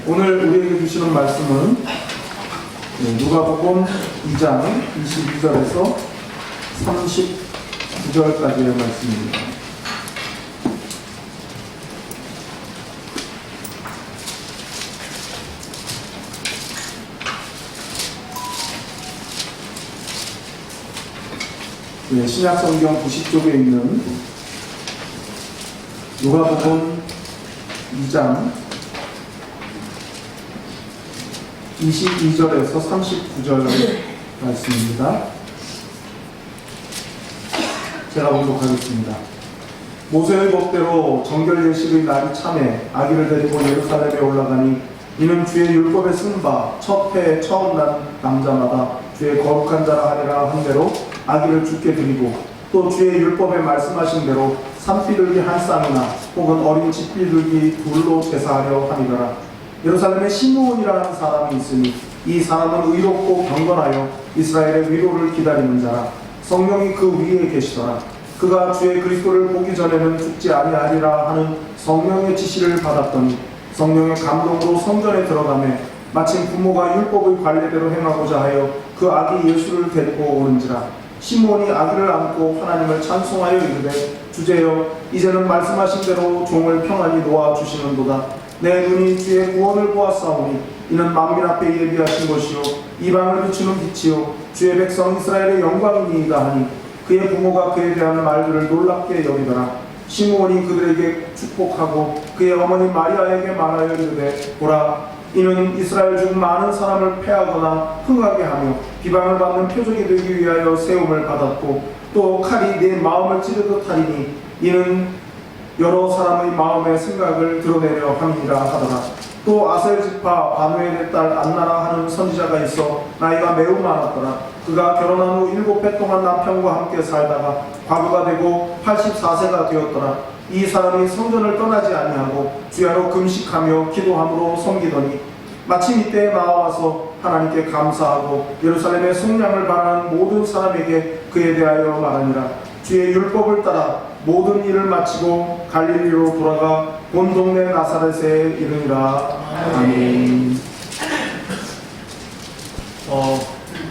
오늘 우리에게 주시는 말씀은 누가복음 2장 22절에서 39절까지의 말씀입니다. 신약성경 90쪽에 있는 누가복음 2장 22절에서 39절 말씀입니다. 제가 봉독하겠습니다. 모세의 법대로 정결 예식의 날이 참에 아기를 데리고 예루살렘에 올라가니 이는 주의 율법에 쓴 바 첫 해에 처음 난 남자마다 주의 거룩한 자라 하리라 한 대로 아기를 주께 드리고 또 주의 율법에 말씀하신 대로 산비둘기 한 쌍이나 혹은 어린 집비둘기 둘로 제사하려 하니라. 예루살렘에 시므온이라는 사람이 있으니 이 사람은 의롭고 경건하여 이스라엘의 위로를 기다리는 자라. 성령이 그 위에 계시더라. 그가 주의 그리스도를 보기 전에는 죽지 아니하리라 하는 성령의 지시를 받았더니 성령의 감동으로 성전에 들어가매 마침 부모가 율법의 관례대로 행하고자 하여 그 아기 예수를 데리고 오는지라. 시므온이 아기를 안고 하나님을 찬송하여 이르되 주제여 이제는 말씀하신 대로 종을 평안히 놓아 주시는도다. 내 눈이 주의 구원을 보았사오니 이는 만민 앞에 예비하신 것이요 이방을 비추는 빛이요 주의 백성 이스라엘의 영광이니이다 하니 그의 부모가 그에 대한 말들을 놀랍게 여기더라. 시므온이 그들에게 축복하고 그의 어머니 마리아에게 말하여 이르되 보라 이는 이스라엘 중 많은 사람을 패하거나 흥하게 하며 비방을 받는 표적이 되기 위하여 세움을 받았고 또 칼이 내 마음을 찌르듯 하리니 이는 여러 사람의 마음의 생각을 드러내려 함이니라 하더라. 또 아셀 지파 바누엘의 딸 안나라 하는 선지자가 있어 나이가 매우 많았더라. 그가 결혼한 후 7해 동안 남편과 함께 살다가 과부가 되고 84세가 되었더라. 이 사람이 성전을 떠나지 아니하고 주야로 금식하며 기도함으로 섬기더니 마침 이때에 나와서 하나님께 감사하고 예루살렘의 속량을 바라는 모든 사람에게 그에 대하여 말하니라. 주의 율법을 따라 모든 일을 마치고 갈릴리로 돌아가 본 동네 나사렛에 이르니라. 아멘.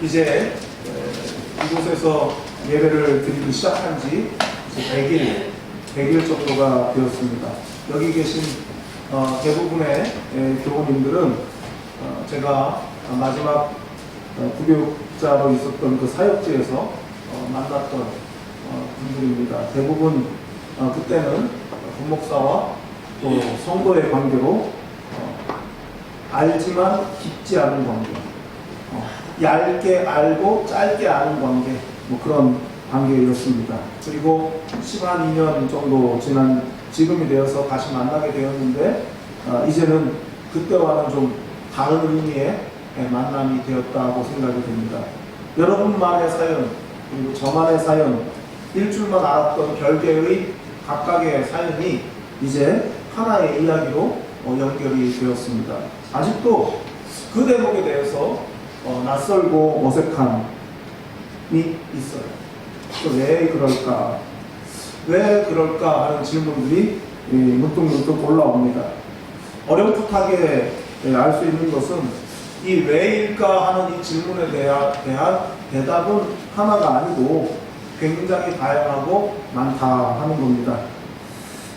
이제 이곳에서 예배를 드리기 시작한 지 100일 정도가 되었습니다. 여기 계신 대부분의 교우님들은 제가 마지막 부교육자로 있었던 그 사역지에서 만났던 분들입니다. 대부분 그때는 부목사와 또 성도의 관계로 알지만 깊지 않은 관계, 얇게 알고 짧게 아는 관계, 그런 관계였습니다. 그리고 12년 정도 지난 지금이 되어서 다시 만나게 되었는데 이제는 그때와는 좀 다른 의미의 만남이 되었다고 생각이 됩니다. 여러분만의 사연 그리고 저만의 사연, 일주일만 알았던 별개의 각각의 사연이 이제 하나의 이야기로 연결이 되었습니다. 아직도 그 대목에 대해서 낯설고 어색함이 있어요. 왜 그럴까? 왜 그럴까? 하는 질문들이 문득문득 올라옵니다. 어렴풋하게 알 수 있는 것은 이 왜일까 하는 이 질문에 대한 대답은 하나가 아니고 굉장히 다양하고 많다 하는 겁니다.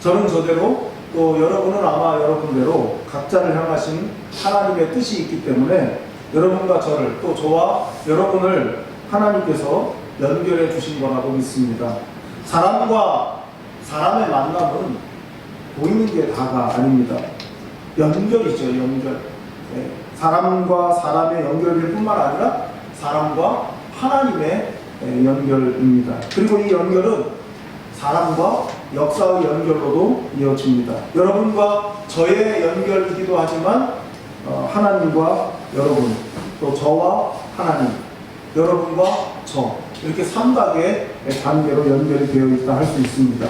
저는 저대로 또 여러분은 아마 여러분대로 각자를 향하신 하나님의 뜻이 있기 때문에 여러분과 저를 또 저와 여러분을 하나님께서 연결해 주신 거라고 믿습니다. 사람과 사람의 만남은 보이는 게 다가 아닙니다. 연결이죠, 연결. 사람과 사람의 연결일 뿐만 아니라 사람과 하나님의 연결입니다. 그리고 이 연결은 사람과 역사의 연결로도 이어집니다. 여러분과 저의 연결이기도 하지만 하나님과 여러분, 또 저와 하나님, 여러분과 저 이렇게 삼각의 관계로 연결이 되어 있다 할 수 있습니다.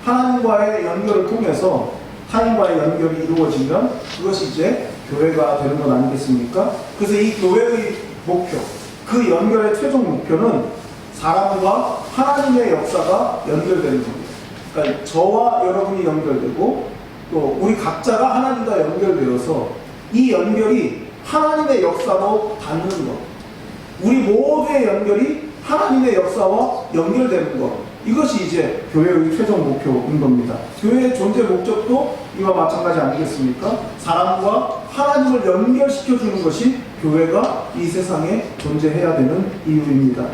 하나님과의 연결을 통해서 타인과의 연결이 이루어지면 그것이 이제 교회가 되는 것 아니겠습니까? 그래서 이 교회의 목표, 그 연결의 최종 목표는 사람과 하나님의 역사가 연결되는 겁니다. 그러니까 저와 여러분이 연결되고 또 우리 각자가 하나님과 연결되어서 이 연결이 하나님의 역사로 닿는 것, 우리 모두의 연결이 하나님의 역사와 연결되는 것, 이것이 이제 교회의 최종 목표인 겁니다. 교회의 존재 목적도 이와 마찬가지 아니겠습니까? 사람과 하나님을 연결시켜주는 것이 교회가 이 세상에 존재해야 되는 이유입니다.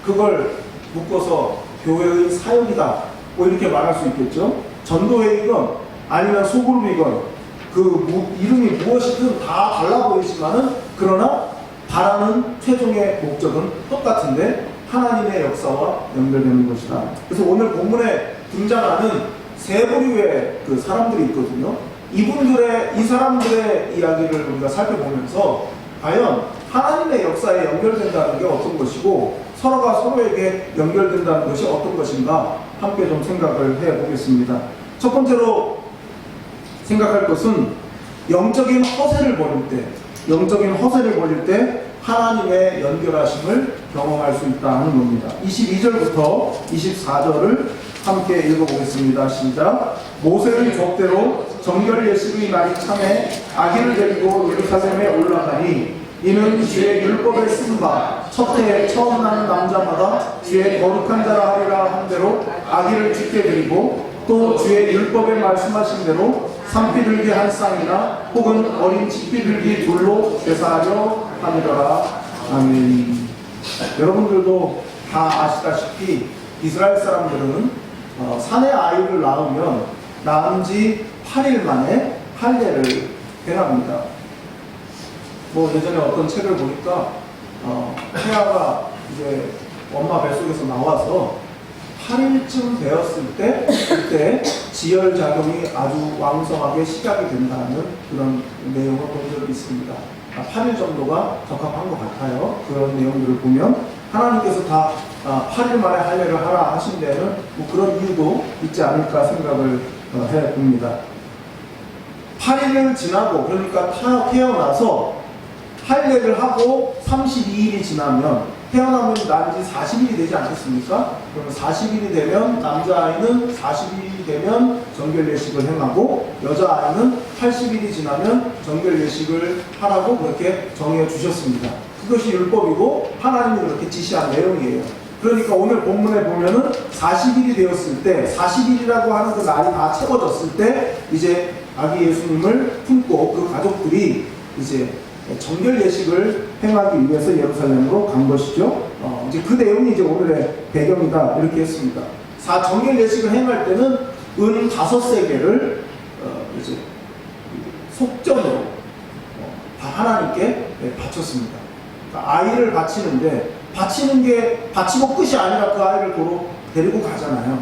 그걸 묶어서 교회의 사역이다, 뭐 이렇게 말할 수 있겠죠. 전도회이건 아니면 소그룹이건 그 이름이 무엇이든 다 달라 보이지만은, 그러나 바라는 최종의 목적은 똑같은데 하나님의 역사와 연결되는 것이다. 그래서 오늘 본문에 등장하는 세 부류의 그 사람들이 있거든요. 이 사람들의 이야기를 우리가 살펴보면서 과연 하나님의 역사에 연결된다는 게 어떤 것이고 서로가 서로에게 연결된다는 것이 어떤 것인가 함께 좀 생각을 해보겠습니다. 첫 번째로 생각할 것은 영적인 허세를 벌일 때 하나님의 연결하심을 경험할 수 있다 하는 겁니다. 22절부터 24절을 함께 읽어보겠습니다. 시작. 모세의 법대로 정결 예식의 날이 참에 아기를 데리고 예루살렘에 올라가니, 이는 주의 율법에 쓴 바 첫 해에 처음 나는 남자마다 주의 거룩한 자라 하리라 한 대로 아기를 죽게 드리고, 또 주의 율법에 말씀하신 대로 산비둘기 한 쌍이나 혹은 어린 집비둘기 둘로 제사하려 하느라. 아멘. 여러분들도 다 아시다시피 이스라엘 사람들은 산에 아이를 낳은 지 8일 만에 할례를 행합니다. 뭐 예전에 어떤 책을 보니까 태아가 이제 엄마 뱃속에서 나와서 8일쯤 되었을 때 그때 지혈작용이 아주 왕성하게 시작이 된다는 그런 내용을 본 적이 있습니다. 8일 정도가 적합한 것 같아요. 그런 내용들을 보면 하나님께서 다 8일 만에 할례를 하라 하신 데는 뭐 그런 이유도 있지 않을까 생각을 해봅니다. 8일을 지나고, 그러니까 태어나서 할례를 하고 32일이 지나면, 태어나면 난지 40일이 되지 않겠습니까? 그러면 40일이 되면 남자아이는 40일이 되면 정결예식을 행하고, 여자아이는 80일이 지나면 정결예식을 하라고 그렇게 정해 주셨습니다. 그것이 율법이고 하나님이 그렇게 지시한 내용이에요. 그러니까 오늘 본문에 보면은 40일이 되었을 때, 40일이라고 하는 그 날이 다 채워졌을 때 이제 아기 예수님을 품고 그 가족들이 이제 정결 예식을 행하기 위해서 예루살렘으로 간 것이죠. 이제 그 내용이 이제 오늘의 배경이다 이렇게 했습니다. 정결 예식을 행할 때는 은 5세겔을 이제 속전으로 하나님께 바쳤습니다. 그러니까 아이를 바치고 끝이 아니라 그 아이를 도로 데리고 가잖아요.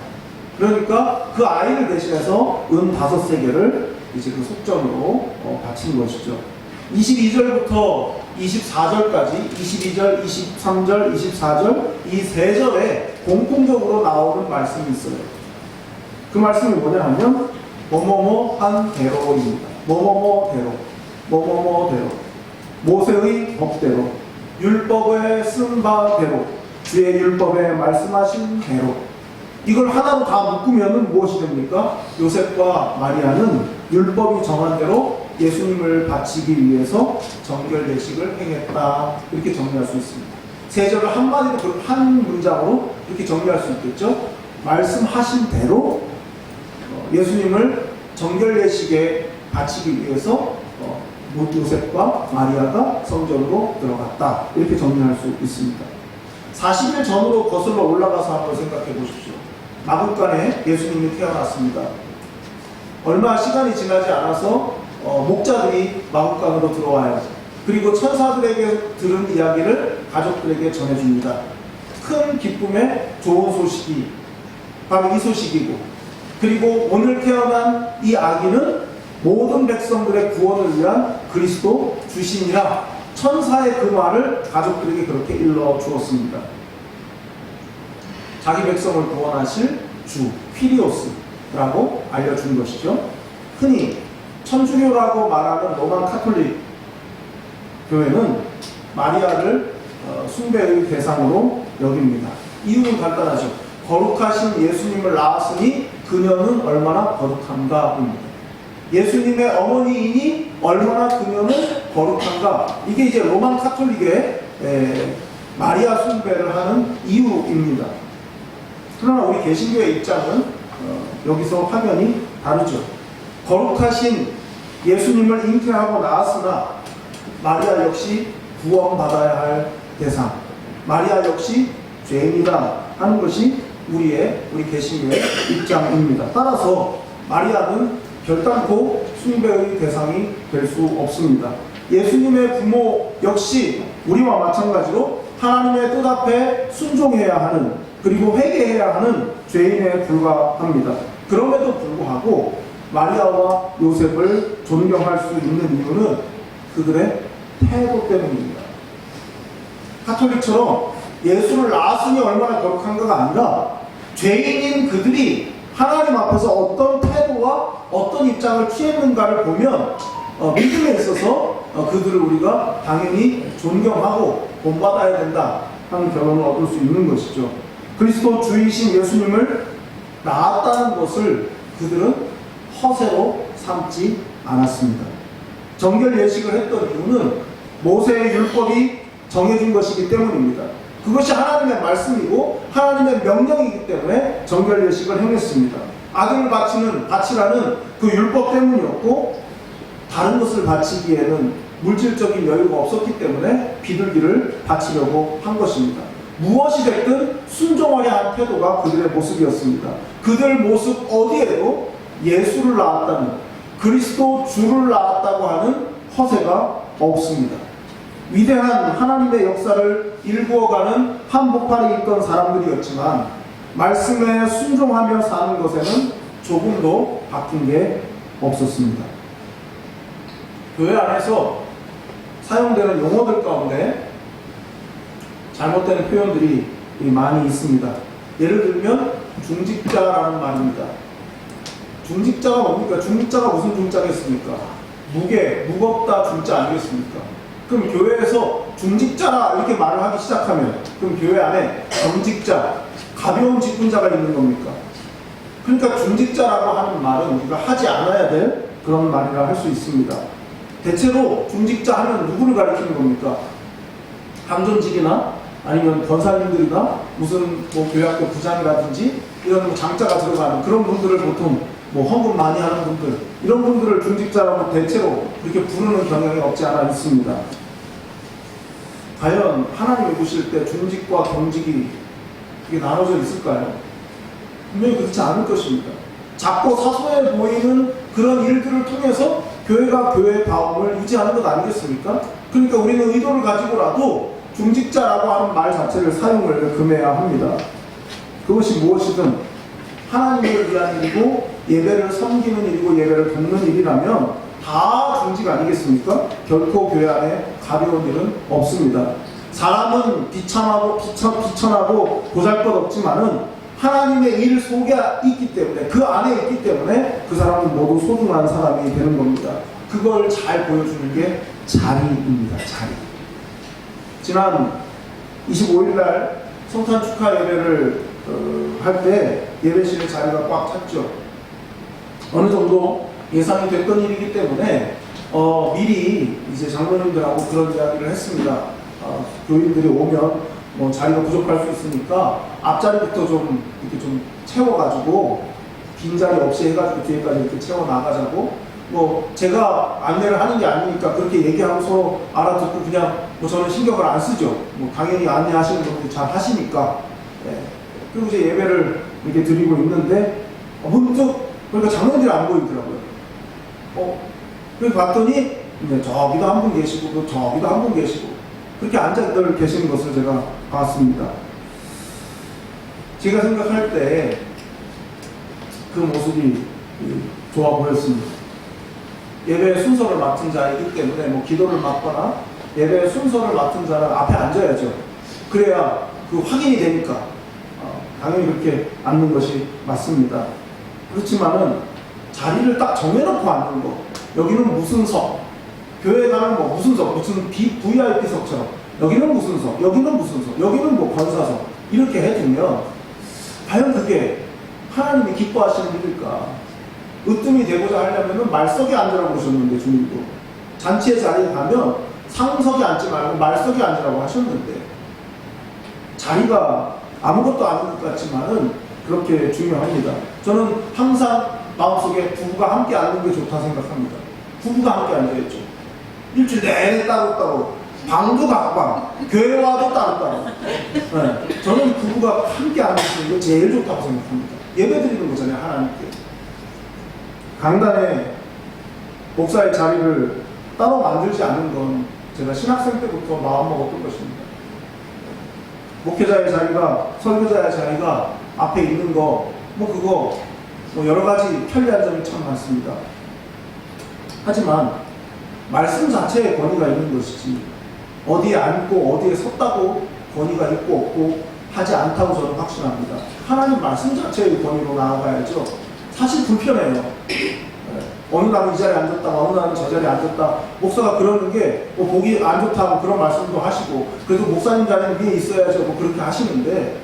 그러니까 그 아이를 대신해서 은 5세겔을 이제 그 속전으로 바친 것이죠. 22절부터 24절까지 22절, 23절, 24절 이 세 절에 공통적으로 나오는 말씀이 있어요. 그 말씀이 뭐냐 하면 뭐뭐뭐 한 대로입니다. 뭐뭐뭐 대로, 뭐뭐뭐 대로, 모세의 법대로, 율법에 쓴 바대로, 주의 율법에 말씀하신 대로. 이걸 하나로 다 묶으면 무엇이 됩니까? 요셉과 마리아는 율법이 정한 대로 예수님을 바치기 위해서 정결 예식을 행했다, 이렇게 정리할 수 있습니다. 세 절을 한마디로, 한 문장으로 이렇게 정리할 수 있겠죠. 말씀하신 대로 예수님을 정결 예식에 바치기 위해서 요셉과 마리아가 성전으로 들어갔다, 이렇게 정리할 수 있습니다. 40일 전으로 거슬러 올라가서 한번 생각해 보십시오. 마국간에 예수님이 태어났습니다. 얼마 시간이 지나지 않아서 목자들이 마국간으로 들어와요. 그리고 천사들에게 들은 이야기를 가족들에게 전해줍니다. 큰 기쁨의 좋은 소식이 바로 이 소식이고, 그리고 오늘 태어난 이 아기는 모든 백성들의 구원을 위한 그리스도 주시니라, 천사의 그 말을 가족들에게 그렇게 일러 주었습니다. 자기 백성을 구원하실 주 퀴리오스라고 알려준 것이죠. 흔히 천주교라고 말하는 로만 카톨릭 교회는 마리아를 숭배의 대상으로 여깁니다. 이유는 간단하죠. 거룩하신 예수님을 낳았으니 그녀는 얼마나 거룩한가입니다. 예수님의 어머니이니 얼마나 그녀는 거룩한가. 이게 이제 로만 카톨릭의 마리아 숭배를 하는 이유입니다. 그러나 우리 개신교의 입장은 여기서 확연히 다르죠. 거룩하신 예수님을 잉태하고 나았으나 마리아 역시 구원받아야 할 대상, 마리아 역시 죄인이다 하는 것이 우리 개신교의 입장입니다. 따라서 마리아는 결단코 숭배의 대상이 될 수 없습니다. 예수님의 부모 역시 우리와 마찬가지로 하나님의 뜻 앞에 순종해야 하는, 그리고 회개해야 하는 죄인에 불과합니다. 그럼에도 불구하고 마리아와 요셉을 존경할 수 있는 이유는 그들의 태도 때문입니다. 카톨릭처럼 예수를 낳았으니 얼마나 거룩한가가 아니라 죄인인 그들이 하나님 앞에서 어떤 태도와 어떤 입장을 취했는가를 보면 믿음에 있어서 그들을 우리가 당연히 존경하고 본받아야 된다 하는 결론을 얻을 수 있는 것이죠. 그리스도 주이신 예수님을 낳았다는 것을 그들은 허세로 삼지 않았습니다. 정결 예식을 했던 이유는 모세의 율법이 정해준 것이기 때문입니다. 그것이 하나님의 말씀이고 하나님의 명령이기 때문에 정결 예식을 행했습니다. 아들을 바치라는 그 율법 때문이었고, 다른 것을 바치기에는 물질적인 여유가 없었기 때문에 비둘기를 바치려고 한 것입니다. 무엇이 됐든 순종하려 한 태도가 그들의 모습이었습니다. 그들 모습 어디에도 예수를 낳았다는, 그리스도 주를 낳았다고 하는 허세가 없습니다. 위대한 하나님의 역사를 일구어가는 한복판에 있던 사람들이었지만 말씀에 순종하며 사는 것에는 조금도 바뀐 게 없었습니다. 교회 안에서 사용되는 용어들 가운데 잘못된 표현들이 많이 있습니다. 예를 들면 중직자라는 말입니다. 중직자가 뭡니까? 중직자가 무슨 중자겠습니까? 무겁다 중자 아니겠습니까? 그럼 교회에서 중직자라 이렇게 말을 하기 시작하면 그럼 교회 안에 정직자, 가벼운 직분자가 있는 겁니까? 그러니까 중직자라고 하는 말은 우리가 하지 않아야 될 그런 말이라 할 수 있습니다. 대체로 중직자 하면 누구를 가리키는 겁니까? 감존직이나 아니면 권사님들이나 무슨 교회학교 부장이라든지 이런 장자가 들어가는 그런 분들을 보통 헌금 많이 하는 분들, 이런 분들을 중직자라고 대체로 그렇게 부르는 경향이 없지 않아 있습니다. 과연 하나님이 보실 때 중직과 경직이 이게 나눠져 있을까요? 분명히 그렇지 않을 것입니다. 작고 사소해 보이는 그런 일들을 통해서 교회가 교회의 다움을 유지하는 것 아니겠습니까? 그러니까 우리는 의도를 가지고라도 중직자라고 하는 말 자체를 사용을 금해야 합니다. 그것이 무엇이든 하나님을 위한 일이고 예배를 섬기는 일이고 예배를 돕는 일이라면 다 중직 아니겠습니까? 결코 교회 안에 가벼운 일은 없습니다. 사람은 비천하고 보잘것없지만은 하나님의 일 속에 있기 때문에, 그 안에 있기 때문에 그 사람은 모두 소중한 사람이 되는 겁니다. 그걸 잘 보여주는 게 자리입니다. 자리. 지난 25일날 성탄 축하 예배를 할 때 예배실의 자리가 꽉 찼죠. 어느 정도 예상이 됐던 일이기 때문에 미리 이제 장로님들하고 그런 이야기를 했습니다. 교인들이 오면 자리가 부족할 수 있으니까 앞자리부터 좀 이렇게 좀 채워가지고 빈 자리 없이 해가지고 뒤에까지 이렇게 채워 나가자고, 제가 안내를 하는 게 아니니까 그렇게 얘기하고 서로 알아듣고 그냥 저는 신경을 안 쓰죠. 당연히 안내하시는 분들이 잘 하시니까. 네. 그리고 이제 예배를 이렇게 드리고 있는데 문득 그러니까 장로님들이 안 보이더라고요. 그래서 봤더니 저기도 한 분 계시고 또 저기도 한 분 계시고 그렇게 앉아들 계시는 것을 제가 봤습니다. 제가 생각할 때 그 모습이 좋아 보였습니다. 예배의 순서를 맡은 자이기 때문에 기도를 맡거나 예배의 순서를 맡은 자는 앞에 앉아야죠. 그래야 그 확인이 되니까 당연히 그렇게 앉는 것이 맞습니다. 그렇지만은 자리를 딱 정해놓고 앉는 거, 여기는 무슨 석, 교회 가면 무슨 석, 무슨 VIP석처럼 여기는 무슨 석, 여기는 무슨 석, 여기는 권사석 이렇게 해두면 과연 그게 하나님이 기뻐하시는 일일까? 으뜸이 되고자 하려면 말석에 앉으라고 그러셨는데 주님도 잔치의 자리에 가면 상석에 앉지 말고 말석에 앉으라고 하셨는데, 자리가 아무것도 아닌 것 같지만은 그렇게 중요합니다. 저는 항상 마음속에 부부가 함께 앉는 게 좋다 생각합니다. 부부가 함께 앉아야죠. 일주일 내내 따로따로, 방도 각방, 교회 와도 따로따로. 네. 저는 부부가 함께 앉는 게 제일 좋다고 생각합니다. 예배 드리는 거잖아요, 하나님께. 강단에 목사의 자리를 따로 만들지 않은 건 제가 신학생 때부터 마음먹었던 것입니다. 목회자의 자리가, 설교자의 자리가 앞에 있는 거, 그거 여러 가지 편리한 점이 참 많습니다. 하지만 말씀 자체에 권위가 있는 것이지, 어디에 앉고 어디에 섰다고 권위가 있고 없고 하지 않다고 저는 확신합니다. 하나님 말씀 자체의 권위로 나아가야죠. 사실 불편해요. 어느 날은 이 자리에 앉았다, 어느 날은 저 자리에 앉았다. 목사가 그러는 게 보기 안 좋다고 그런 말씀도 하시고, 그래도 목사님 자리는 위에 있어야죠, 그렇게 하시는데,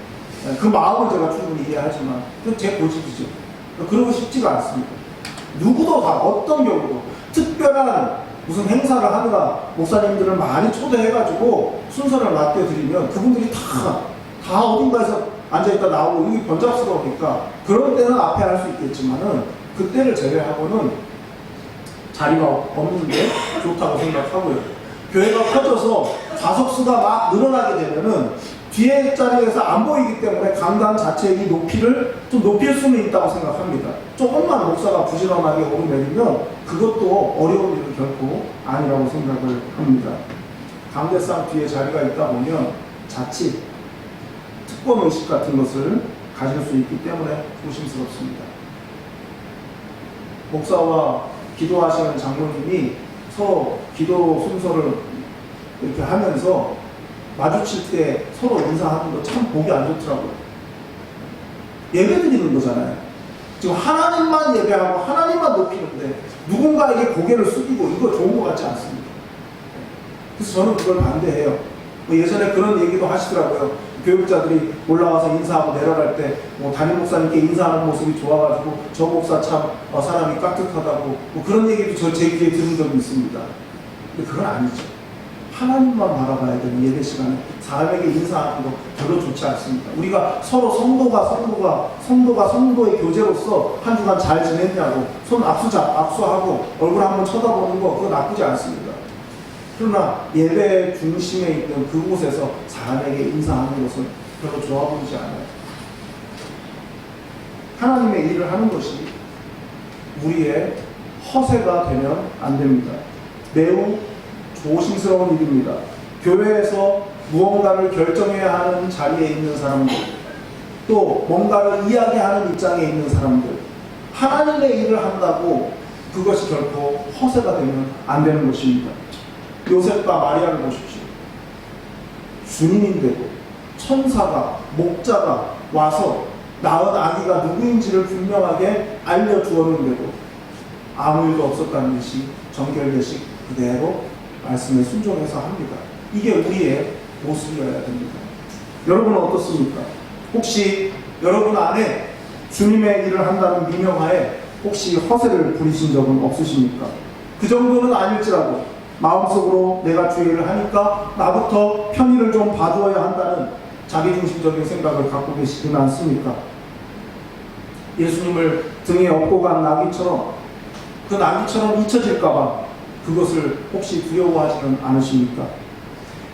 그 마음을 제가 충분히 이해하지만 그건 제 고집이죠. 그러고 싶지가 않습니다. 누구도 다 어떤 경우도 특별한 무슨 행사를 하느라 목사님들을 많이 초대해가지고 순서를 맡겨드리면 그분들이 다 어딘가에서 앉아있다 나오고 이게 번잡스러우니까 그럴 때는 앞에 할 수 있겠지만은 그때를 제외하고는 자리가 없는데 좋다고 생각하고요. 교회가 커져서 좌석수가 막 늘어나게 되면은 뒤에 자리에서 안 보이기 때문에 강단 자체의 이 높이를 좀 높일 수는 있다고 생각합니다. 조금만 목사가 부지런하게 오르내리면 그것도 어려운 일은 결코 아니라고 생각을 합니다. 강대상 뒤에 자리가 있다 보면 자칫 특권의식 같은 것을 가질 수 있기 때문에 조심스럽습니다. 목사와 기도하시는 장로님이 서로 기도 순서를 이렇게 하면서 마주칠 때 서로 인사하는 거 참 보기 안 좋더라고요. 예배 드리는 거잖아요. 지금 하나님만 예배하고 하나님만 높이는데 누군가에게 고개를 숙이고 이거 좋은 것 같지 않습니다. 그래서 저는 그걸 반대해요. 예전에 그런 얘기도 하시더라고요. 교육자들이 올라와서 인사하고 내려갈 때 담임 목사님께 인사하는 모습이 좋아가지고 저 목사 참 사람이 깍듯하다고 그런 얘기도 제 귀에 들은 적이 있습니다. 근데 그건 아니죠. 하나님만 바라봐야 되는 예배 시간에 사람에게 인사하는 거 별로 좋지 않습니다. 우리가 서로 성도의 교제로서 한 주간 잘 지냈냐고 손 악수하고 얼굴 한번 쳐다보는 거 그거 나쁘지 않습니다. 그러나 예배 중심에 있는 그곳에서 사람에게 인사하는 것은 별로 좋아 보이지 않아요. 하나님의 일을 하는 것이 우리의 허세가 되면 안 됩니다. 매우 조심스러운 일입니다. 교회에서 무언가를 결정해야 하는 자리에 있는 사람들, 또 뭔가를 이야기하는 입장에 있는 사람들, 하나님의 일을 한다고 그것이 결코 허세가 되면 안 되는 것입니다. 요셉과 마리아를 보십시오. 주님인데도 천사가, 목자가 와서 낳은 아기가 누구인지를 분명하게 알려주었는데도 아무 일도 없었다는 것이 정결례식 그대로 말씀에 순종해서 합니다. 이게 우리의 모습이어야 됩니다. 여러분은 어떻습니까? 혹시 여러분 안에 주님의 일을 한다는 미명하에 혹시 허세를 부리신 적은 없으십니까? 그 정도는 아닐지라도 마음속으로 내가 주의 일을 하니까 나부터 편의를 좀 봐주어야 한다는 자기중심적인 생각을 갖고 계시지는 않습니까? 예수님을 등에 업고 간 나귀처럼 그 나귀처럼 잊혀질까봐 그것을 혹시 두려워하지는 않으십니까?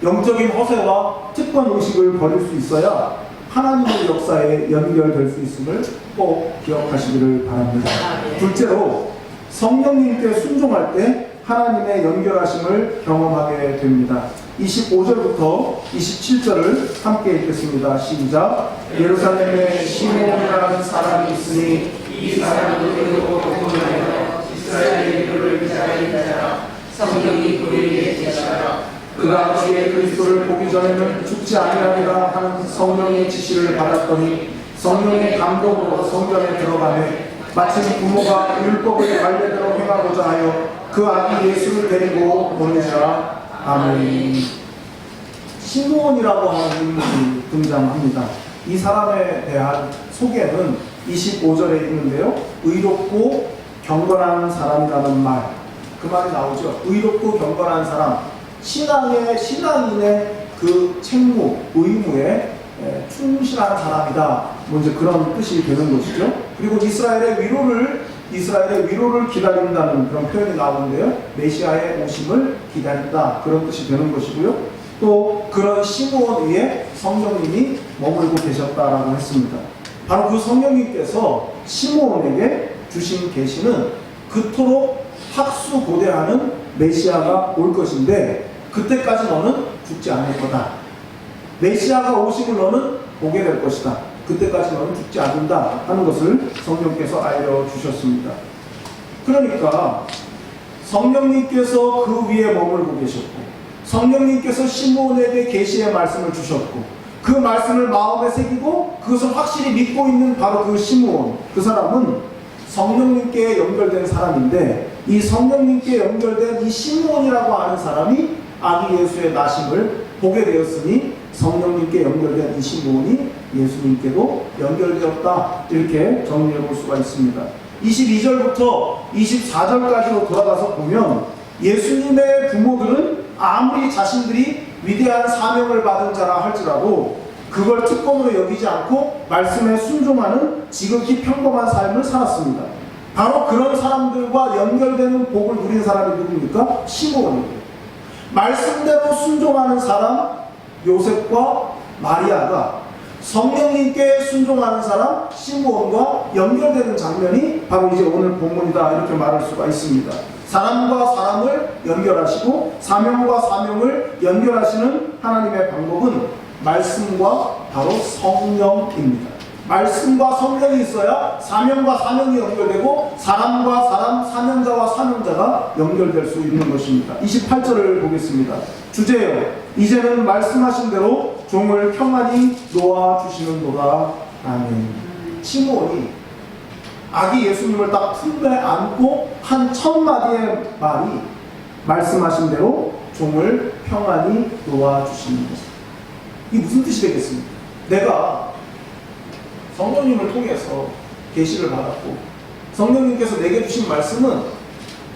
영적인 허세와 특권의식을 버릴 수 있어야 하나님의 역사에 연결될 수 있음을 꼭 기억하시기를 바랍니다. 둘째로 성령님께 순종할 때 하나님의 연결하심을 경험하게 됩니다. 25절부터 27절을 함께 읽겠습니다. 시작. 예루살렘에 시몬이라는 사람이 있으니 이 사람은 그리고 복음하여 이스라엘의 이름을 위하여 자라 성령이 그에게 계시더라. 그가 주의 그리스도를 보기 전에는 죽지 아니하리라 하는 성령의 지시를 받았더니 성령의 감동으로 성전에 들어가매 마침 부모가 율법의 관례대로 행하고자 하여 그 아기 예수를 데리고 보내자. 아멘. 시므온이라고 하는 인물이 등장합니다. 이 사람에 대한 소개는 25절에 있는데요. 의롭고 경건한 사람이라는 말, 그 말이 나오죠. 의롭고 경건한 사람, 신앙인의 그 책무, 의무에 충실한 사람이다. 뭐 이제 그런 뜻이 되는 것이죠. 그리고 이스라엘의 위로를 기다린다는 그런 표현이 나오는데요. 메시아의 오심을 기다린다. 그런 뜻이 되는 것이고요. 또 그런 시므온 위에 성령님이 머물고 계셨다라고 했습니다. 바로 그 성령님께서 시므온에게 주신 계시는 그토록 학수고대하는 메시아가 올 것인데 그때까지 너는 죽지 않을 거다. 메시아가 오심을 너는 보게 될 것이다. 그때까지 너는 죽지 않는다 하는 것을 성령께서 알려주셨습니다. 그러니까 성령님께서 그 위에 머물고 계셨고 성령님께서 시므온에게 계시의 말씀을 주셨고 그 말씀을 마음에 새기고 그것을 확실히 믿고 있는 바로 그 시므온, 그 사람은 성령님께 연결된 사람인데 이 성령님께 연결된 이 시므온이라고 하는 사람이 아기 예수의 나심을 보게 되었으니 성령님께 연결된 이 시므온이 예수님께도 연결되었다. 이렇게 정리해 볼 수가 있습니다. 22절부터 24절까지로 돌아가서 보면 예수님의 부모들은 아무리 자신들이 위대한 사명을 받은 자라 할지라도 그걸 특권으로 여기지 않고 말씀에 순종하는 지극히 평범한 삶을 살았습니다. 바로 그런 사람들과 연결되는 복을 누린 사람이 누굽니까? 시므온이에요. 말씀대로 순종하는 사람 요셉과 마리아가 성령님께 순종하는 사람 시므온과 연결되는 장면이 바로 이제 오늘 본문이다 이렇게 말할 수가 있습니다. 사람과 사람을 연결하시고 사명과 사명을 연결하시는 하나님의 방법은 말씀과 바로 성령입니다. 말씀과 성령이 있어야 사명과 사명이 연결되고 사람과 사람, 사명자와 사명자가 연결될 수 있는 것입니다. 28절을 보겠습니다. 주제요, 이제는 말씀하신 대로 종을 평안히 놓아주시는도다. 아멘. 시므온이 아기 예수님을 딱 품에 안고 한 첫 마디의 말이 말씀하신 대로 종을 평안히 놓아주시는 것. 이게 무슨 뜻이 되겠습니까? 내가 성령님을 통해서 계시를 받았고 성령님께서 내게 주신 말씀은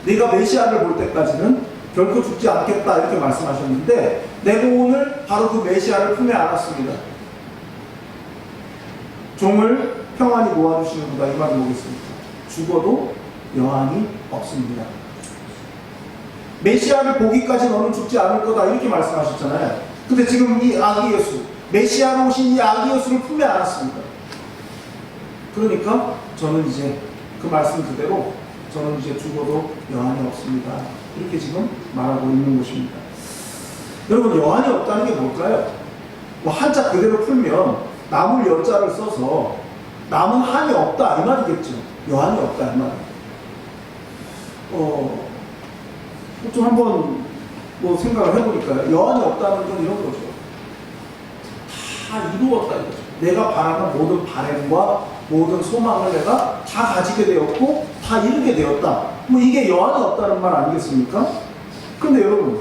네가 메시아를 볼 때까지는 결코 죽지 않겠다 이렇게 말씀하셨는데 내가 오늘 바로 그 메시아를 품에 안았습니다. 종을 평안히 놓아주시는구나 이 말을 보겠습니다. 죽어도 여한이 없습니다. 메시아를 보기까지 너는 죽지 않을 거다 이렇게 말씀하셨잖아요. 근데 지금 이 아기 예수, 메시아로 오신 이 아기 예수를 품에 안았습니다. 그러니까 저는 이제 그 말씀 그대로 저는 이제 죽어도 여한이 없습니다. 이렇게 지금 말하고 있는 것입니다. 여러분, 여한이 없다는 게 뭘까요? 뭐 한자 그대로 풀면 남을 여자를 써서 남은 한이 없다 이 말이겠죠. 여한이 없다 이 말. 좀 한번 뭐 생각을 해보니까요. 여한이 없다는 건 이런 거죠. 다 이루었다 이거죠. 내가 바라는 모든 바램과 모든 소망을 내가 다 가지게 되었고 다 이루게 되었다. 뭐 이게 여한이 없다는 말 아니겠습니까? 그런데 여러분,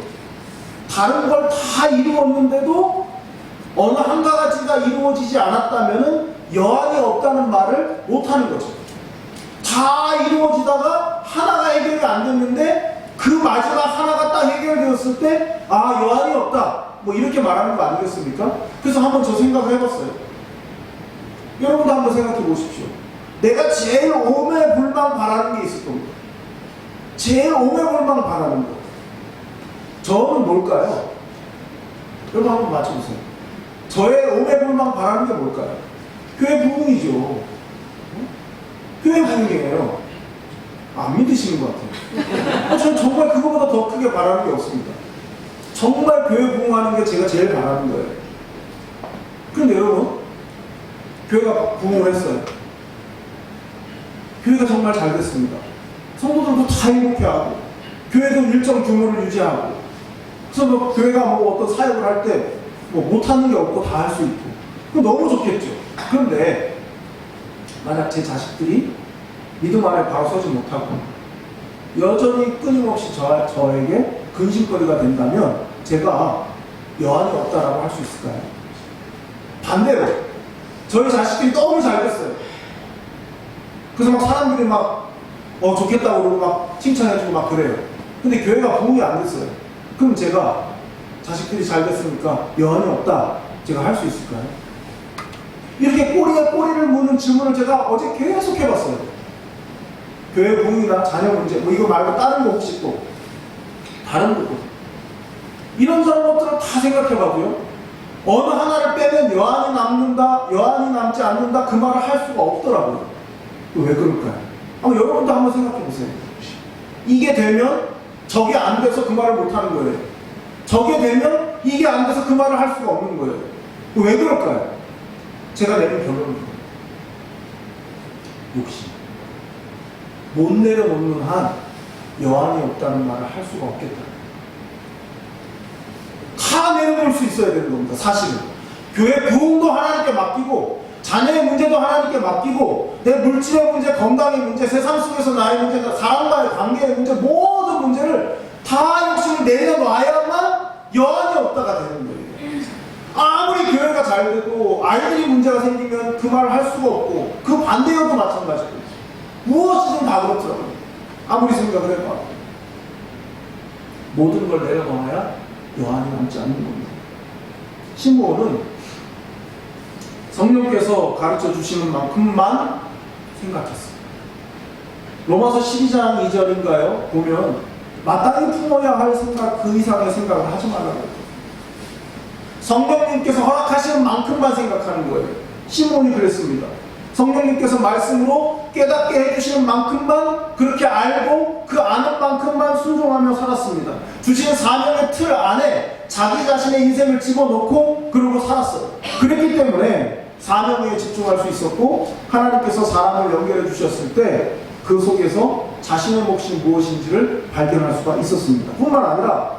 다른 걸 다 이루었는데도 어느 한 가지가 이루어지지 않았다면은 여한이 없다는 말을 못하는 거죠. 다 이루어지다가 하나가 해결이 안 됐는데 그 마지막 하나가 딱 해결되었을 때 아, 여한이 없다 뭐 이렇게 말하는 거 아니겠습니까? 그래서 한번 저 생각을 해봤어요. 여러분도 한번 생각해 보십시오. 내가 제일 오매불망 바라는 게 있을 겁니다. 제일 오매불망 바라는 거. 저는 뭘까요? 여러분 한번 맞춰보세요. 저의 오매불망 바라는 게 뭘까요? 교회 부흥이죠. 교회 부흥이에요. 안 믿으시는 것 같아요. 저는 정말 그거보다 더 크게 바라는 게 없습니다. 정말 교회 부흥하는 게 제가 제일 바라는 거예요. 그런데 여러분, 교회가 부흥을 했어요. 교회가 정말 잘 됐습니다. 성도들도 다 행복해하고 교회도 일정 규모를 유지하고 그래서 뭐 교회가 뭐 어떤 사역을 할 때 뭐 못하는 게 없고 다 할 수 있고 그럼 너무 좋겠죠. 그런데 만약 제 자식들이 믿음 안에 바로 서지 못하고 여전히 끊임없이 저에게 근심거리가 된다면 제가 여한이 없다라고 할 수 있을까요? 반대로 저희 자식들이 너무 잘 됐어요. 그래서 막 사람들이 막 좋겠다고 그러고 막 칭찬해주고 막 그래요. 근데 교회가 부흥이 안 됐어요. 그럼 제가 자식들이 잘 됐으니까 여한이 없다, 제가 할 수 있을까요? 이렇게 꼬리에 꼬리를 무는 질문을 제가 어제 계속 해봤어요. 교회 부흥이나 자녀 문제, 뭐 이거 말고 다른 거 혹시 또 다른 것도 이런저런 것들을 다 생각해봐도요, 어느 하나를 빼면 여한이 남는다, 여한이 남지 않는다, 그 말을 할 수가 없더라고요. 왜 그럴까요? 여러분도 한번 생각해보세요. 이게 되면 저게 안 돼서 그 말을 못하는 거예요. 저게 되면 이게 안 돼서 그 말을 할 수가 없는 거예요. 왜 그럴까요? 제가 내린 결론은 욕심. 못 내려놓는 한 여한이 없다는 말을 할 수가 없겠다. 다 내려놓을 수 있어야 되는 겁니다. 사실은 교회 부흥도 하나님께 맡기고, 자녀의 문제도 하나님께 맡기고, 내 물질의 문제, 건강의 문제, 세상 속에서 나의 문제, 사람과의 관계의 문제, 모든 문제를 다 욕심을 내려놔야만 여한이 없다가 되는 거예요. 아무리 교회가 잘 돼도 아이들이 문제가 생기면 그 말을 할 수가 없고, 그 반대여도 마찬가지고, 무엇이든 다 그렇더라고요. 아무리 생각을 해봐. 모든 걸 내려놔야 여한이 남지 않는 겁니다. 시므온은 성령께서 가르쳐 주시는 만큼만 생각했어요. 로마서 12장 2절인가요? 보면 마땅히 품어야 할 생각, 그 이상의 생각을 하지 말라고 해요. 성령님께서 허락하시는 만큼만 생각하는 거예요. 시므온이 그랬습니다. 성령님께서 말씀으로 깨닫게 해주시는 만큼만 그렇게 알고, 그 아는 만큼만 순종하며 살았습니다. 주시는 사명의 틀 안에 자기 자신의 인생을 집어넣고 그러고 살았어요. 그랬기 때문에 사명에 집중할 수 있었고, 하나님께서 사람을 연결해 주셨을 때 그 속에서 자신의 몫이 무엇인지를 발견할 수가 있었습니다. 뿐만 아니라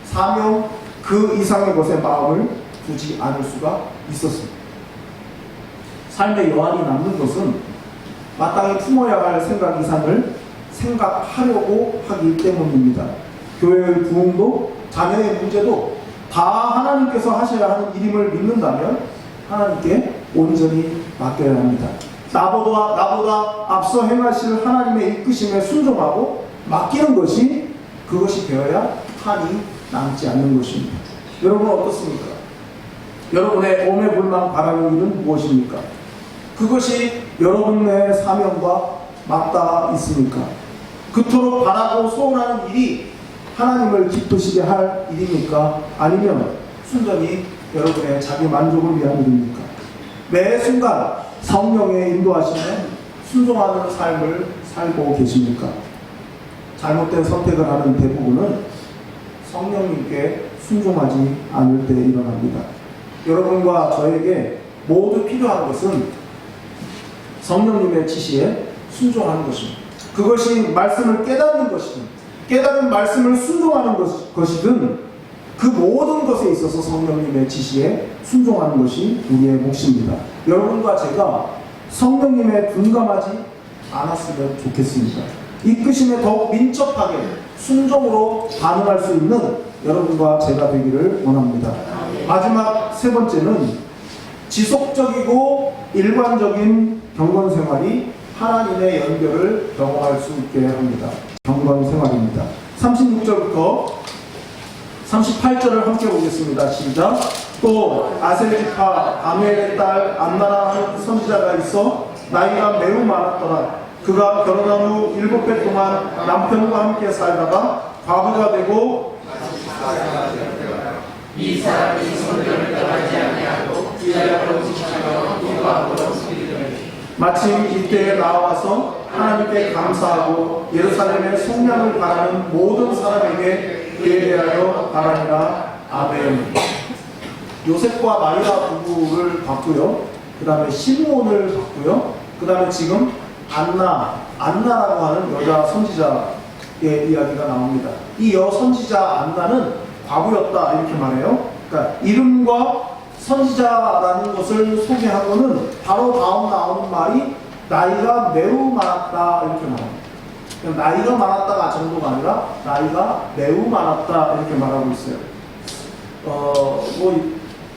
사명 그 이상의 것에 마음을 두지 않을 수가 있었습니다. 삶의 여한이 남는 것은 마땅히 품어야 할 생각 이상을 생각하려고 하기 때문입니다. 교회의 부흥도 자녀의 문제도 다 하나님께서 하셔야 하는 일임을 믿는다면 하나님께 온전히 맡겨야 합니다. 나보다 앞서 행하실 하나님의 이끄심에 순종하고 맡기는 것이, 그것이 되어야 한이 남지 않는 것입니다. 여러분은 어떻습니까? 여러분의 오매 불망 바라는 일은 무엇입니까? 그것이 여러분의 사명과 맞닿아 있습니까? 그토록 바라고 소원하는 일이 하나님을 기쁘시게 할 일입니까? 아니면 순전히 여러분의 자기 만족을 위한 일입니까? 매 순간 성령의 인도하심에 순종하는 삶을 살고 계십니까? 잘못된 선택을 하는 대부분은 성령님께 순종하지 않을 때 일어납니다. 여러분과 저에게 모두 필요한 것은 성령님의 지시에 순종하는 것입니다. 그것이 말씀을 깨닫는 것이든, 깨달은 말씀을 순종하는 것이든, 그 모든 것에 있어서 성령님의 지시에 순종하는 것이 우리의 몫입니다. 여러분과 제가 성령님의 둔감하지 않았으면 좋겠습니다. 이끄심에 더욱 민첩하게 순종으로 반응할 수 있는 여러분과 제가 되기를 원합니다. 마지막 세 번째는 지속적이고 일관적인 경건 생활이 하나님의 연결을 경험할 수 있게 합니다. 경건 생활입니다. 36절부터 38절을 함께 보겠습니다. 시작. 또 아셀지파 아멜의 딸 안나라는 선지자가 있어 나이가 매우 많았더라. 그가 결혼한 후 7해 동안 남편과 함께 살다가 과부가 되고, 이 사람이 성전을 떠나지 아니하고 이자로 지키며 기도하고 마침 이때에 나와서 하나님께 감사하고 예루살렘의 속량을 바라는 모든 사람에게 그에 대하여 바라니라. 아멘. 요셉과 마리아 부부를 봤고요. 그 다음에 시므온을 봤고요. 그 다음에 지금 안나라고 하는 여자 선지자의 이야기가 나옵니다. 이 여선지자 안나는 과부였다 이렇게 말해요. 그러니까 이름과 선지자라는 것을 소개하고는 바로 다음 나오는 말이 나이가 매우 많았다 이렇게 말합니다. 나이가 많았다가 정도가 아니라 나이가 매우 많았다 이렇게 말하고 있어요.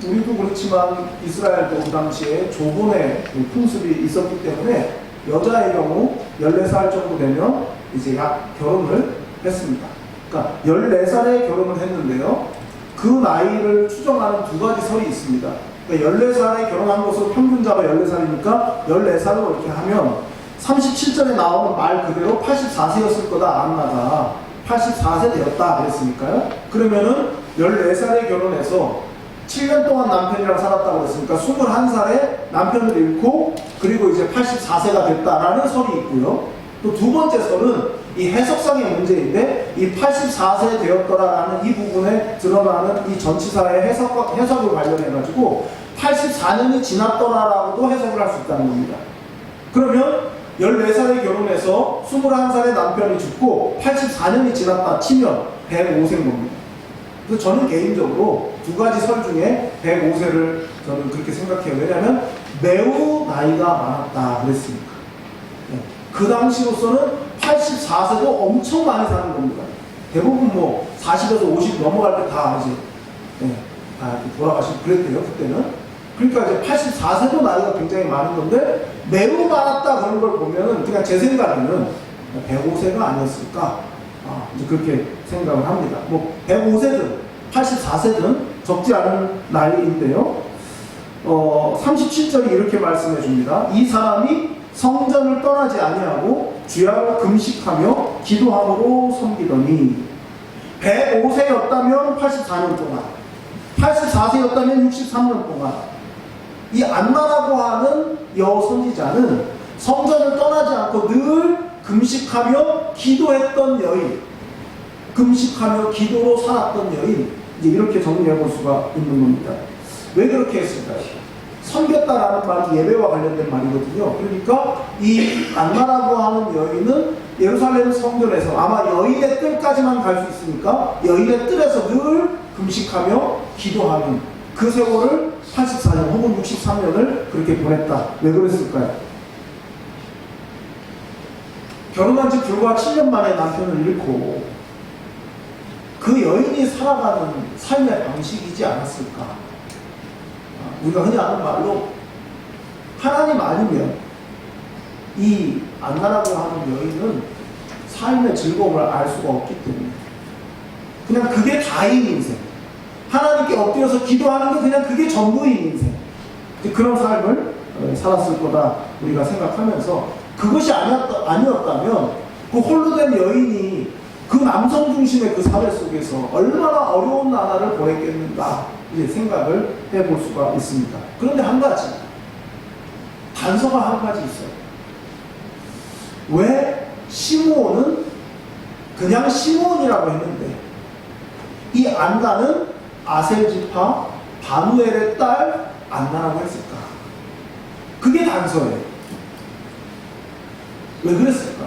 우리도 그렇지만 이스라엘도 그 당시에 조본의 풍습이 있었기 때문에 여자의 경우 14살 정도 되면 이제 약 결혼을 했습니다. 그러니까 14살에 결혼을 했는데요. 그 나이를 추정하는 두 가지 설이 있습니다. 그러니까 14살에 결혼한 것으로 평균자가 14살이니까 14살로 이렇게 하면 37절에 나오는 말 그대로 84세였을 거다. 안나가 84세 되었다 그랬으니까요. 그러면은 14살에 결혼해서 7년 동안 남편이랑 살았다고 그랬으니까 21살에 남편을 잃고 그리고 이제 84세가 됐다라는 설이 있고요. 또 두 번째 설은 이 해석상의 문제인데 이 84세 되었더라라는 이 부분에 드러나는 이 전치사의 해석을 관련해가지고 84년이 지났더라라고도 해석을 할 수 있다는 겁니다. 그러면 14살에 결혼해서 21살에 남편이 죽고 84년이 지났다 치면 105세인 겁니다. 그래서 저는 개인적으로 두 가지 설 중에 105세를 저는 그렇게 생각해요. 왜냐하면 매우 나이가 많았다 그랬으니까. 그 당시로서는 84세도 엄청 많이 사는 겁니다. 대부분 뭐 40에서 50 넘어갈 때 다 이제 다 돌아가시고 그랬대요 그때는. 그러니까 이제 84세도 나이가 굉장히 많은 건데 매우 많았다 그런 걸 보면은 그냥 제 생각에는 105세가 아니었을까 이제 그렇게 생각을 합니다. 뭐 105세든 84세든 적지 않은 나이인데요. 37절이 이렇게 말씀해 줍니다. 이 사람이 성전을 떠나지 아니하고 주야로 금식하며 기도함으로 섬기더니 105세였다면 84년 동안 84세였다면 63년 동안 이 안나라고 하는 여선지자는 성전을 떠나지 않고 늘 금식하며 기도했던 여인, 금식하며 기도로 살았던 여인, 이제 이렇게 정리해 볼 수가 있는 겁니다. 왜 그렇게 했을까요? 섬겼다라는 말이 예배와 관련된 말이거든요. 그러니까 이 안나라고 하는 여인은 예루살렘 성전에서 아마 여인의 뜰까지만 갈 수 있으니까 여인의 뜰에서 늘 금식하며 기도하는 그 세월을 84년 혹은 63년을 그렇게 보냈다. 왜 그랬을까요? 결혼한 지 불과 7년 만에 남편을 잃고 그 여인이 살아가는 삶의 방식이지 않았을까? 우리가 흔히 하는 말로 하나님 아니면 이 안나라고 하는 여인은 삶의 즐거움을 알 수가 없기 때문에 그냥 그게 다인 인생, 하나님께 엎드려서 기도하는 게 그냥 그게 전부인 인생, 그런 삶을 살았을 거다 우리가 생각하면서 그것이 아니었다면 그 홀로 된 여인이 그 남성 중심의 그 사회 속에서 얼마나 어려운 나날을 보냈겠는가 이제 생각을 해볼 수가 있습니다. 그런데 한 가지 단서가 한 가지 있어요. 왜 시므온은 그냥 시므온이라고 했는데 이 안나는 아셀 지파 바누엘의 딸 안나라고 했을까? 그게 단서예요. 왜 그랬을까?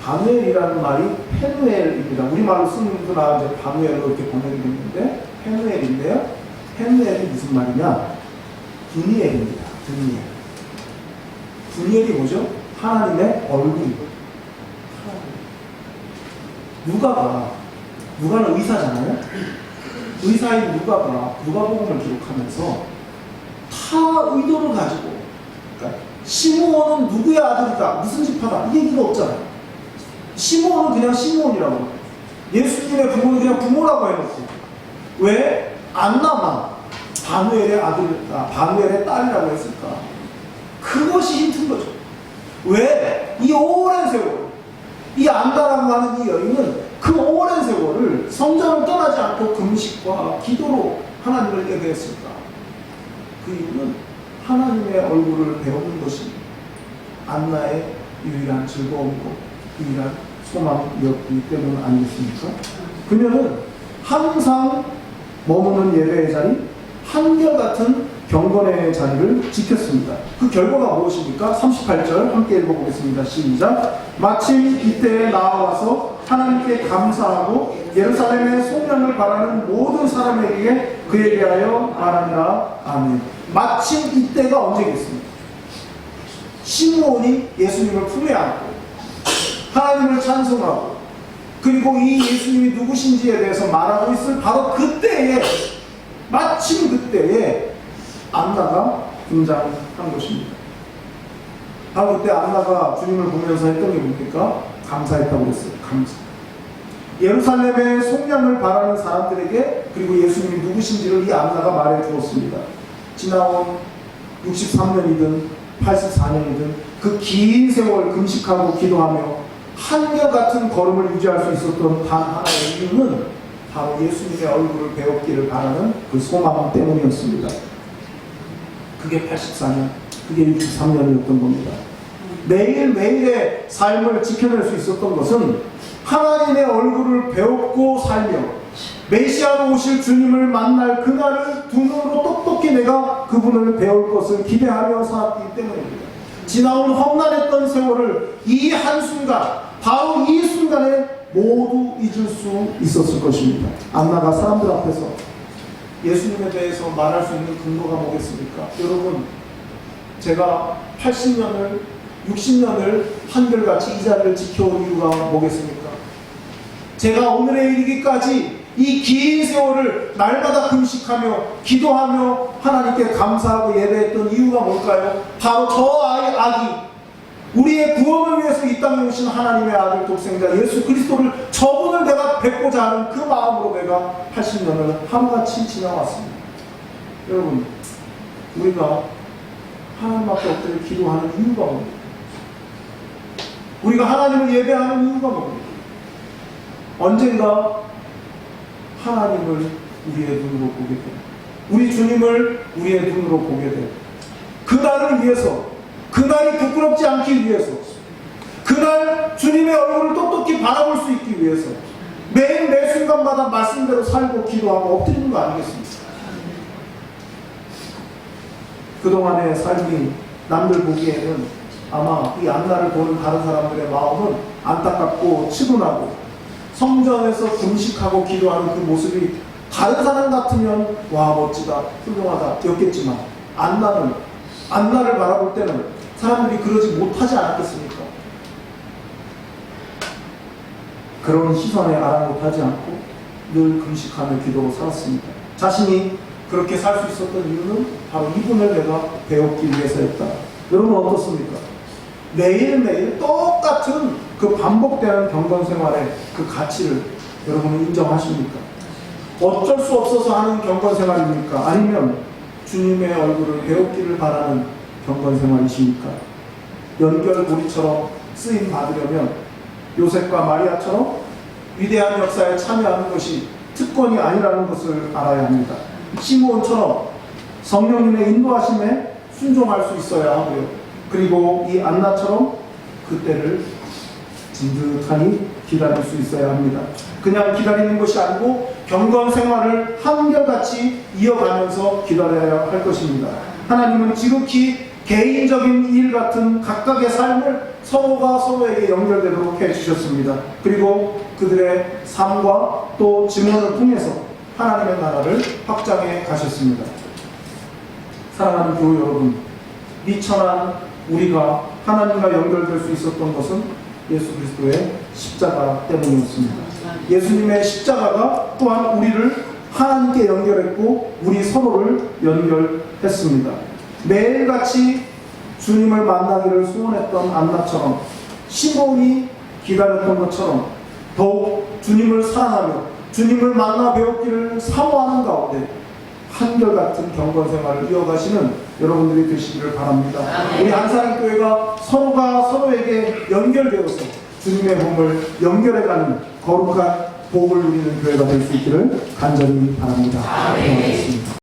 바누엘이라는 말이 페누엘입니다. 우리말로 쓰는 거나 이제 바누엘로 이렇게 번역이 됐는데 페누엘인데요. 페누엘이 무슨 말이냐? 드니엘입니다. 드니엘. 드니엘이 뭐죠? 하나님의 얼굴. 누가는 의사잖아요. 의사인 누가가 누가복음을 기록하면서 다 의도를 가지고, 그러니까 시므온은 누구의 아들이다, 무슨 지파다 이 얘기가 없잖아요. 시므온은 그냥 시므온이라고, 예수님의 부모는 그냥 부모라고 해놓고 왜 안나만 바누엘의 바누엘의 딸이라고 했을까? 그것이 힌트인 거죠. 왜 이 오랜 세월, 이 안나라고 하는 이 여인은 그 오랜 세월을 성전을 떠나지 않고 금식과 기도로 하나님을 예배했을까? 그 이유는 하나님의 얼굴을 배우는 것이 안나의 유일한 즐거움이고 유일한 소망이었기 때문 아니겠습니까? 그녀는 항상 머무는 예배의 자리, 한결같은 경건의 자리를 지켰습니다. 그 결과가 무엇입니까? 38절 함께 읽어보겠습니다. 시작. 마침 이때에 나와서 하나님께 감사하고 예루살렘의 소명을 바라는 모든 사람에게 그에 대하여 말하니라. 아멘. 마침 이때가 언제겠습니까? 시므온이 예수님을 품에 안고 하나님을 찬송하고 그리고 이 예수님이 누구신지에 대해서 말하고 있을 바로 그때에, 마침 그때에 안나가 등장한 것입니다. 바로 그때 안나가 주님을 보면서 했던 게 뭡니까? 감사했다고 그랬어요. 감사. 예루살렘의 속량을 바라는 사람들에게 그리고 예수님이 누구신지를 이 안나가 말해 주었습니다. 지나온 63년이든 84년이든 그 긴 세월 금식하고 기도하며 한결같은 걸음을 유지할 수 있었던 단 하나의 이유는 바로 예수님의 얼굴을 배웠기를 바라는 그 소망 때문이었습니다. 그게 84년, 그게 63년이었던 겁니다. 매일매일의 삶을 지켜낼 수 있었던 것은 하나님의 얼굴을 배웠고 살며 메시아로 오실 주님을 만날 그날을 두 눈으로 똑똑히 내가 그분을 배울 것을 기대하며 살았기 때문입니다. 지나온 험난했던 세월을 이 한순간, 바로 이 순간에 모두 잊을 수 있었을 것입니다. 안나가 사람들 앞에서 예수님에 대해서 말할 수 있는 근거가 뭐겠습니까? 여러분, 제가 80년을 60년을 한결같이 이 자리를 지켜온 이유가 뭐겠습니까? 제가 오늘에 이르기까지 이 긴 세월을 날마다 금식하며 기도하며 하나님께 감사하고 예배했던 이유가 뭘까요? 바로 저 아기, 우리의 구원을 위해서 이 땅에 오신 하나님의 아들 독생자 예수 그리스도를 저분을 내가 뵙고자 하는 그 마음으로 내가 80년을 하루같이 지나왔습니다. 여러분, 우리가 하나님 앞에 엎드려 기도하는 이유가 뭡니까? 우리가 하나님을 예배하는 이유가 뭡니까? 언젠가 하나님을 우리의 눈으로 보게 돼. 우리 주님을 우리의 눈으로 보게 돼. 그날을 위해서, 그날이 부끄럽지 않기 위해서, 그날 주님의 얼굴을 똑똑히 바라볼 수 있기 위해서 매일 매 순간마다 말씀대로 살고 기도하고 엎드리는 거 아니겠습니까? 그동안의 삶이 남들 보기에는 아마 이 안나를 보는 다른 사람들의 마음은 안타깝고 치분하고 성전에서 금식하고 기도하는 그 모습이 다른 사람 같으면 와 멋지다 훌륭하다 였겠지만 안나를 바라볼 때는 사람들이 그러지 못하지 않았겠습니까? 그런 시선에 아랑곳하지 않고 늘 금식하며 기도로 살았습니다. 자신이 그렇게 살 수 있었던 이유는 바로 이분을 내가 배웠기 위해서였다. 여러분 어떻습니까? 매일매일 똑같은 그 반복되는 경건 생활의 그 가치를 여러분은 인정하십니까? 어쩔 수 없어서 하는 경건 생활입니까? 아니면 주님의 얼굴을 배웠기를 바라는 경건 생활이십니까? 연결고리처럼 쓰임 받으려면 요셉과 마리아처럼 위대한 역사에 참여하는 것이 특권이 아니라는 것을 알아야 합니다. 시므온처럼 성령님의 인도하심에 순종할 수 있어야 하고요. 그리고 이 안나처럼 그때를 진득하니 기다릴 수 있어야 합니다. 그냥 기다리는 것이 아니고 경건 생활을 한결같이 이어가면서 기다려야 할 것입니다. 하나님은 지극히 개인적인 일 같은 각각의 삶을 서로가 서로에게 연결되도록 해주셨습니다. 그리고 그들의 삶과 또 증언을 통해서 하나님의 나라를 확장해 가셨습니다. 사랑하는 교우 여러분, 미천한 우리가 하나님과 연결될 수 있었던 것은 예수 그리스도의 십자가 때문이었습니다. 예수님의 십자가가 또한 우리를 하나님께 연결했고 우리 서로를 연결했습니다. 매일같이 주님을 만나기를 소원했던 안나처럼 시몬이 기다렸던 것처럼 더욱 주님을 사랑하며 주님을 만나 배웠기를 사모하는 가운데 한결같은 경건 생활을 이어가시는 여러분들이 되시기를 바랍니다. 우리 한사랑교회가 서로가 서로에게 연결되어서 주님의 몸을 연결해가는 거룩한 복을 누리는 교회가 될 수 있기를 간절히 바랍니다. 고맙습니다.